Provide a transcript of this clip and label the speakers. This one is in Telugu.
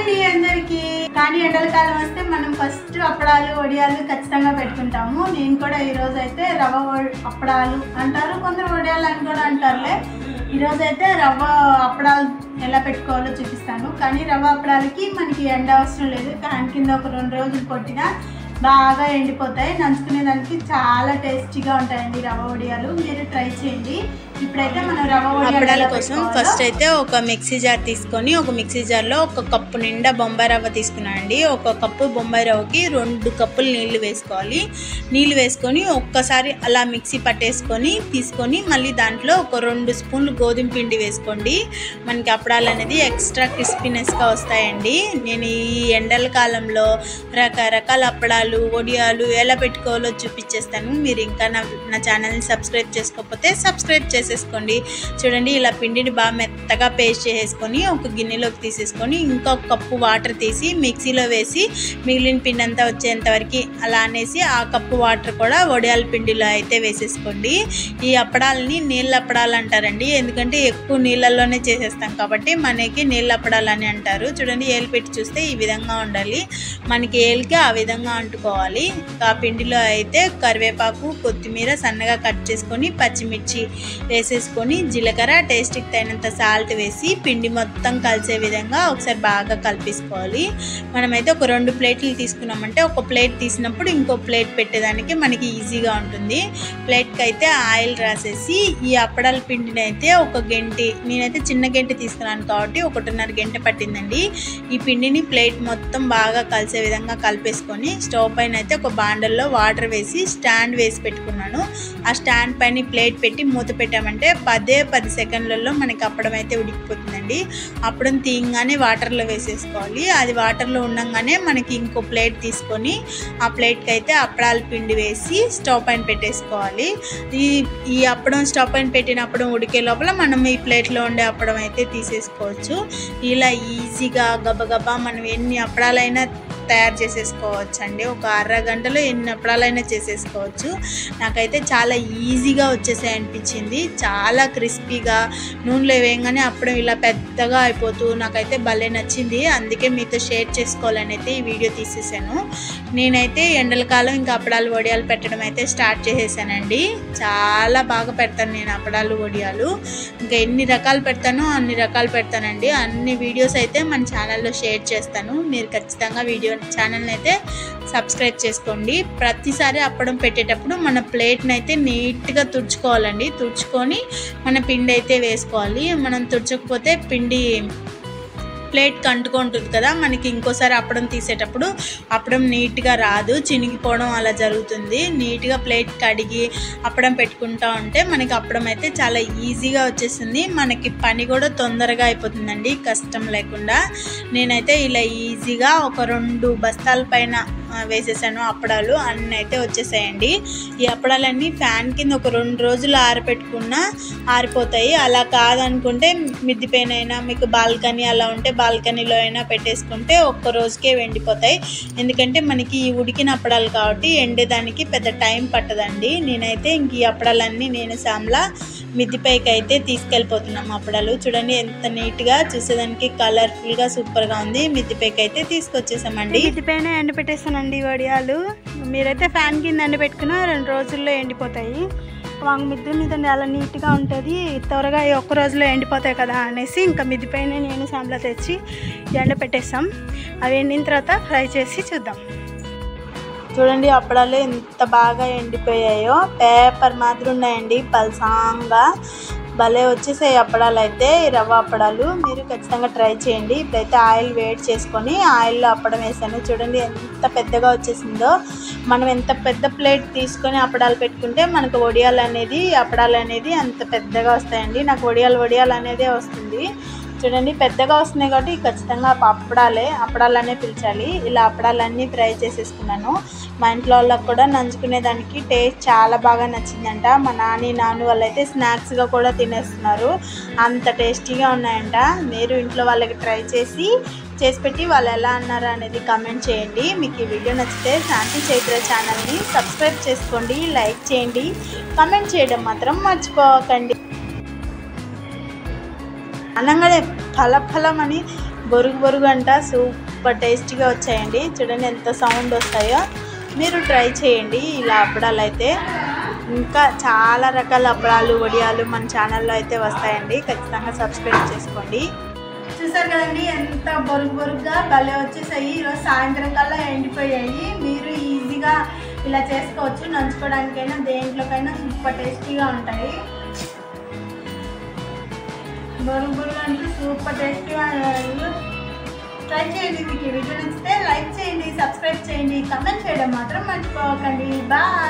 Speaker 1: అండి అందరికి. కానీ ఎండలకాలం వస్తే మనం ఫస్ట్ అప్పడాలు వడియాలు ఖచ్చితంగా పెట్టుకుంటాము. నేను కూడా ఈరోజు అయితే రవ్వ అప్పడాలు అంటారు, కొందరు వడియాలు అని కూడా అంటారులే. ఈరోజు అయితే రవ్వ అప్పడాలు ఎలా పెట్టుకోవాలో చూపిస్తాను. కానీ రవ్వ అప్పడాలకి మనకి ఎండ అవసరం లేదు, ఫ్యాన్ కింద ఒక 2 రోజులు కొట్టినా బాగా ఎండిపోతాయి. నంచుకునే దానికి చాలా టేస్టీగా ఉంటాయండి రవ్వ వడియాలు. మీరు ట్రై చేయండి. ఇప్పుడైతే మనం రవ్వ వడియాల కోసం
Speaker 2: ఫస్ట్ అయితే ఒక మిక్సీ జార్ తీసుకొని, ఒక మిక్సీ జార్లో 1 కప్పు నిండా బొంబాయి రవ్వ తీసుకున్నానండి. 1 కప్పు బొంబాయి రవ్వకి 2 కప్పులు నీళ్లు వేసుకోవాలి. నీళ్లు వేసుకొని ఒక్కసారి అలా మిక్సీ పట్టేసుకొని తీసుకొని మళ్ళీ దాంట్లో ఒక 2 స్పూన్లు గోధుమ పిండి వేసుకోండి. మనకి అప్పడాలు అనేది ఎక్స్ట్రా క్రిస్పీనెస్గా వస్తాయండి. నేను ఈ ఎండల కాలంలో రకరకాల అప్పడాలు వడియాలు ఎలా పెట్టుకోవాలో చూపించేస్తాను. మీరు ఇంకా నా ఛానల్ని సబ్స్క్రైబ్ చేసుకోకపోతే సబ్స్క్రైబ్ చేసేసుకోండి. చూడండి, ఇలా పిండిని బాగా మెత్తగా పేస్ట్ చేసేసుకొని ఒక గిన్నెలోకి తీసేసుకొని ఇంకొక కప్పు వాటర్ తీసి మిక్సీలో వేసి మిగిలిన పిండి అంతా వచ్చేంత వరకు అలా అనేసి ఆ కప్పు వాటర్ కూడా వడియాల పిండిలో అయితే వేసేసుకోండి. ఈ అప్పడాలని నీళ్ళ అప్పడాలు అంటారండి, ఎందుకంటే ఎక్కువ నీళ్ళల్లోనే చేసేస్తాం కాబట్టి మనకి నీళ్ళ అప్పడాలు అని అంటారు. చూడండి, ఏలు పెట్టి చూస్తే ఈ విధంగా ఉండాలి. మనకి ఏలికి ఆ విధంగా అంటుకోవాలి. ఆ పిండిలో అయితే కరివేపాకు, కొత్తిమీర సన్నగా కట్ చేసుకొని, పచ్చిమిర్చి వేసేసుకొని, జీలకర్ర, టేస్ట్కి తగినంత సాల్ట్ వేసి పిండి మొత్తం కలిసే విధంగా ఒకసారి బాగా కలిపేసుకోవాలి. మనమైతే ఒక 2 ప్లేట్లు తీసుకున్నామంటే ఒక ప్లేట్ తీసినప్పుడు ఇంకో ప్లేట్ పెట్టేదానికి మనకి ఈజీగా ఉంటుంది. ప్లేట్కి అయితే ఆయిల్ రాసేసి ఈ అప్పడాల పిండిని అయితే ఒక గంటి, నేనైతే చిన్న గంటి తీసుకున్నాను కాబట్టి 1.5 గంట పట్టిందండి. ఈ పిండిని ప్లేట్ మొత్తం బాగా కలిసే విధంగా కలిపేసుకొని స్టవ్ పైన అయితే ఒక బాండల్లో వాటర్ వేసి స్టాండ్ వేసి పెట్టుకున్నాను. ఆ స్టాండ్ పైన ప్లేట్ పెట్టి మూత పెట్టామంటే 10 సెకండ్లలో మనకి అప్పడం అయితే ఉడికిపోతుందండి. అప్పడం తీయంగానే వాటర్లో వేసేసుకోవాలి. అది వాటర్లో ఉండగానే మనకి ఇంకో ప్లేట్ తీసుకొని ఆ ప్లేట్కి అయితే అప్పడాల పిండి వేసి స్టవ్ పైన పెట్టేసుకోవాలి. ఈ అప్పడం స్టవ్ పైన పెట్టినప్పుడు ఉడికే లోపల మనం ఈ ప్లేట్లో ఉండే అప్పడం అయితే తీసేసుకోవచ్చు. ఇలా ఈజీగా గబగబా మనం ఎన్ని అప్పడాలైనా తయారు చేసేసుకోవచ్చు అండి. ఒక అరగంటలో ఎన్ని అప్పడాలైనా చేసేసుకోవచ్చు. నాకైతే చాలా ఈజీగా వచ్చేసాయి అనిపించింది. చాలా క్రిస్పీగా నూనెలో వేయగానే అప్పడం ఇలా పెద్దగా అయిపోతూ నాకైతే భలే నచ్చింది. అందుకే మీతో షేర్ చేసుకోవాలని అయితే ఈ వీడియో తీసేసాను. నేనైతే ఎండల కాలం ఇంకా అప్పడాలు వడియాలు పెట్టడం అయితే స్టార్ట్ చేసేసానండి. చాలా బాగా పెడతాను నేను అప్పడాలు వడియాలు. ఇంకా ఎన్ని రకాలు పెడతానో అన్ని రకాలు పెడతానండి. అన్ని వీడియోస్ అయితే మన ఛానల్లో షేర్ చేస్తాను. మీరు ఖచ్చితంగా ఛానల్ని అయితే సబ్స్క్రైబ్ చేసుకోండి. ప్రతిసారి అప్పడం పెట్టేటప్పుడు మన ప్లేట్ని అయితే నీట్గా తుడుచుకోవాలండి. తుడుచుకొని మన పిండి అయితే వేసుకోవాలి. మనం తుడచకపోతే పిండి ప్లేట్కి అంటుకుంటుంది కదా, మనకి ఇంకోసారి అప్పడం తీసేటప్పుడు అప్పడం నీట్గా రాదు, చినిగిపోవడం అలా జరుగుతుంది. నీట్గా ప్లేట్ కడిగి అప్పడం పెట్టుకుంటా ఉంటే మనకి అప్పడం అయితే చాలా ఈజీగా వచ్చేస్తుంది. మనకి పని కూడా తొందరగా అయిపోతుందండి, కష్టం లేకుండా. నేనైతే ఇలా ఈజీగా ఒక 2 బస్తాల పైన వేసేసాను అప్పడాలు. అన్నీ అయితే వచ్చేసాయండి. ఈ అప్పడాలన్నీ ఫ్యాన్ కింద ఒక 2 రోజులు ఆరబెట్టుకున్నా ఆరిపోతాయి. అలా కాదనుకుంటే మిద్ది పైన అయినా, మీకు బాల్కనీ అలా ఉంటే బాల్కనీలో అయినా పెట్టేసుకుంటే ఒక్క రోజుకే ఎండిపోతాయి. ఎందుకంటే మనకి ఈ ఉడికిన అప్పడాలు కాబట్టి ఎండేదానికి పెద్ద టైం పట్టదండి. నేనైతే ఇంక ఈ అప్పడాలన్నీ నేను సామ్లా మిద్దిపైకి అయితే తీసుకెళ్ళిపోతున్నాము. అప్పడాలు చూడండి ఎంత నీట్గా, చూసేదానికి కలర్ఫుల్గా సూపర్గా ఉంది. మిద్దిపైకి అయితే తీసుకొచ్చేసామండి.
Speaker 1: మిద్దిపైన ఎండ పెట్టేస్తానండి వడియాలు. మీరైతే ఫ్యాన్ కింద ఎండ పెట్టుకున్నా 2 రోజుల్లో ఎండిపోతాయి. మాకు మిద్ది మీద అలా నీట్గా ఉంటుంది, త్వరగా ఒక్క రోజులో ఎండిపోతాయి కదా అనేసి ఇంకా మిద్దిపైన నేను సాంబ్లా తెచ్చి ఎండ పెట్టేస్తాం. అవి ఎండిన తర్వాత ఫ్రై చేసి చూద్దాం.
Speaker 2: చూడండి, అప్పడాలు ఎంత బాగా ఎండిపోయాయో, పేపర్ మాదిరి ఉన్నాయండి, పల్సాంగా భలే వచ్చేసాయి అప్పడాలు అయితే. రవ్వ అప్పడాలు మీరు ఖచ్చితంగా ట్రై చేయండి. ఇప్పుడైతే ఆయిల్ వేడి చేసుకొని ఆయిల్లో అప్పడం వేసాను. చూడండి ఎంత పెద్దగా వచ్చేసిందో. మనం ఎంత పెద్ద ప్లేట్ తీసుకొని అప్పడాలు పెట్టుకుంటే మనకు అప్పడాలు అనేది అంత పెద్దగా వస్తాయండి. నాకు వడియాలు అనేదే వస్తుంది. చూడండి పెద్దగా వస్తున్నాయి కాబట్టి ఖచ్చితంగా అప్పడాలనే పిలిచాలి. ఇలా అప్పడాలన్నీ ఫ్రై చేసేసుకున్నాను. మా ఇంట్లో వాళ్ళకి కూడా నంచుకునేదానికి టేస్ట్ చాలా బాగా నచ్చిందంట. మా నాన్న వాళ్ళు అయితే స్నాక్స్గా కూడా తినేస్తున్నారు, అంత టేస్టీగా ఉన్నాయంట. మీరు ఇంట్లో వాళ్ళకి ట్రై చేసి పెట్టి వాళ్ళు ఎలా అన్నారు అనేది కామెంట్ చేయండి. మీకు ఈ వీడియో నచ్చితే శాంతి చైత్ర ఛానల్ని సబ్స్క్రైబ్ చేసుకోండి, లైక్ చేయండి, కామెంట్ చేయడం మాత్రం మర్చిపోకండి. అనగానే ఫలమని బొరుగు బొరుగు అంట సూపర్ టేస్టీగా వచ్చాయండి. చూడండి ఎంత సౌండ్ వస్తాయో. మీరు ట్రై చేయండి ఇలా అప్పడాలు అయితే. ఇంకా చాలా రకాల అప్పడాలు వడియాలు మన ఛానల్లో అయితే వస్తాయండి. ఖచ్చితంగా సబ్స్క్రైబ్ చేసుకోండి.
Speaker 1: చూసారు కదండి ఎంత బొరుగు బొరుగుగా భలే వచ్చేసాయి. ఈరోజు సాయంత్రం కల్లా ఎండిపోయాయి. మీరు ఈజీగా ఇలా చేసుకోవచ్చు. నంచుకోవడానికైనా దేంట్లోకైనా సూపర్ టేస్టీగా ఉంటాయి. బొరుగు బొరుగు అంటే సూపర్ టేస్టీగా ట్రై చేయండి. మీకు ఈ వీడియో నచ్చితే లైక్ చేయండి, సబ్స్క్రైబ్ చేయండి, కమెంట్ చేయడం మాత్రం మర్చిపోకండి. బాయ్.